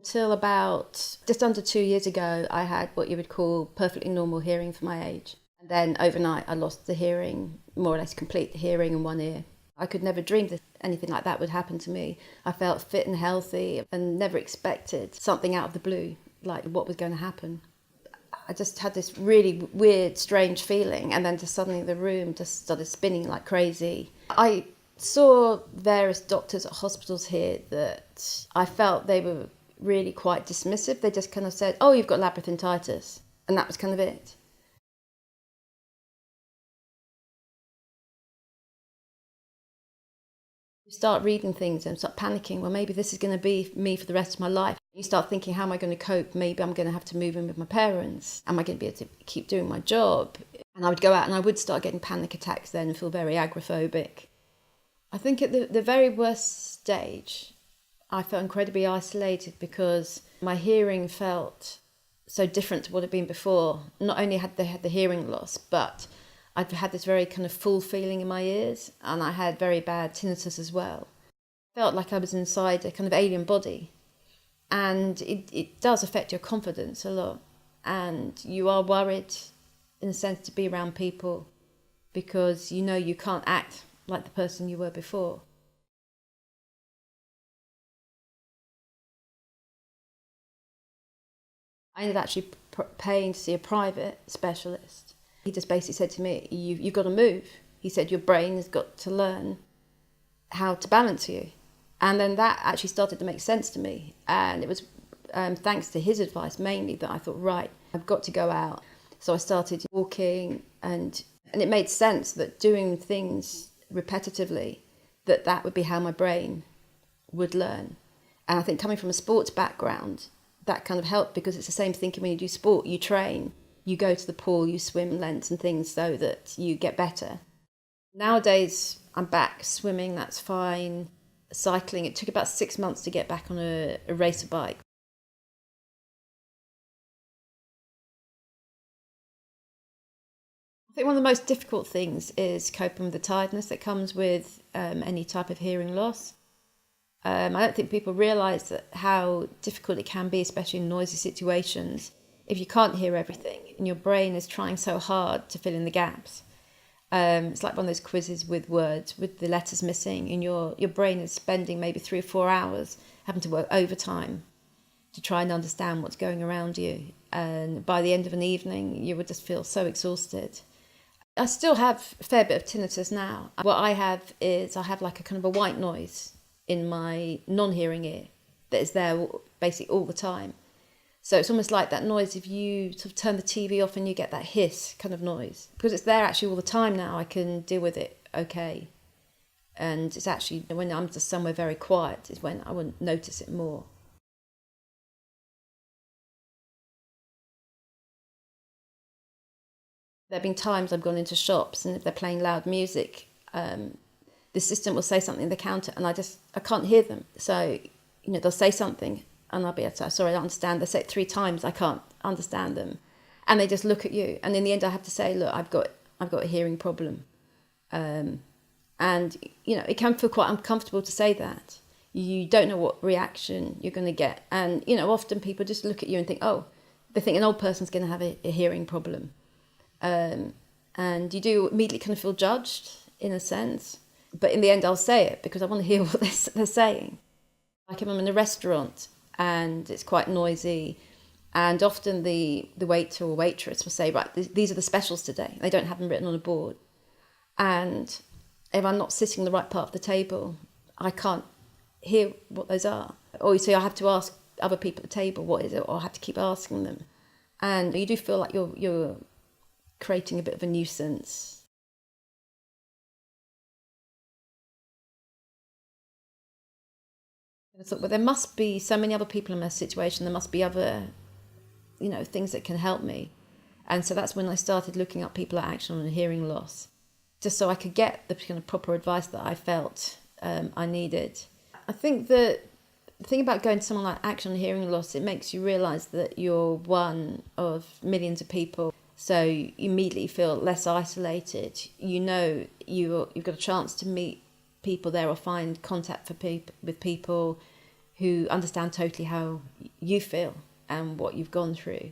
Until about just under 2 years ago, I had what you would call perfectly normal hearing for my age. And then overnight, I lost the hearing, more or less complete hearing in one ear. I could never dream that anything like that would happen to me. I felt fit and healthy and never expected something out of the blue, like what was going to happen. I just had this really weird, strange feeling, and then just suddenly the room just started spinning like crazy. I saw various doctors at hospitals here that I felt they were really quite dismissive. They just kind of said, oh, you've got labyrinthitis, and that was kind of it. You start reading things and start panicking, well, maybe this is going to be me for the rest of my life. You start thinking, how am I going to cope? Maybe I'm going to have to move in with my parents. Am I going to be able to keep doing my job? And I would go out and I would start getting panic attacks then and feel very agoraphobic. I think at the very worst stage, I felt incredibly isolated because my hearing felt so different to what had been before. Not only had they had the hearing loss, but I'd had this very kind of full feeling in my ears, and I had very bad tinnitus as well. I felt like I was inside a kind of alien body, and it does affect your confidence a lot, and you are worried in a sense to be around people because you know you can't act like the person you were before. I ended up actually paying to see a private specialist. He just basically said to me, you've got to move. He said, your brain has got to learn how to balance you. And then that actually started to make sense to me. And it was thanks to his advice mainly that I thought, right, I've got to go out. So I started walking, and it made sense that doing things repetitively, that would be how my brain would learn. And I think coming from a sports background, that kind of helped, because it's the same thinking when you do sport. You train, you go to the pool, you swim lengths and things so that you get better. Nowadays, I'm back swimming, that's fine. Cycling, it took about 6 months to get back on a racer bike. I think one of the most difficult things is coping with the tiredness that comes with any type of hearing loss. I don't think people realise that how difficult it can be, especially in noisy situations, if you can't hear everything and your brain is trying so hard to fill in the gaps. It's like one of those quizzes with words, with the letters missing, and your brain is spending maybe 3 or 4 hours having to work overtime to try and understand what's going around you. And by the end of an evening, you would just feel so exhausted. I still have a fair bit of tinnitus now. What I have is I have like a kind of a white noise in my non-hearing ear that is there basically all the time. So it's almost like that noise if you sort of turn the TV off and you get that hiss kind of noise. Because it's there actually all the time now, I can deal with it okay. And it's actually when I'm just somewhere very quiet is when I wouldn't notice it more. There have been times I've gone into shops, and if they're playing loud music, the assistant will say something at the counter and I can't hear them. So, they'll say something and I'll be able to say, sorry, I don't understand. They say it 3 times, I can't understand them. And they just look at you. And in the end, I have to say, look, I've got a hearing problem. And, it can feel quite uncomfortable to say that. You don't know what reaction you're going to get. And, often people just look at you and think, oh, they think an old person's going to have a hearing problem. And you do immediately kind of feel judged in a sense. But in the end, I'll say it because I want to hear what they're saying. Like if I'm in a restaurant and it's quite noisy, and often the waiter or waitress will say, right, these are the specials today. They don't have them written on a board. And if I'm not sitting in the right part of the table, I can't hear what those are. Or you say I have to ask other people at the table, what is it? Or I have to keep asking them. And you do feel like you're creating a bit of a nuisance. I thought, well, there must be so many other people in my situation. There must be other, things that can help me. And so that's when I started looking up people at Action on Hearing Loss, just so I could get the kind of proper advice that I felt I needed. I think that the thing about going to someone like Action on Hearing Loss, it makes you realise that you're one of millions of people. So you immediately feel less isolated. You've got a chance to meet people there or find contact with people who understand totally how you feel and what you've gone through.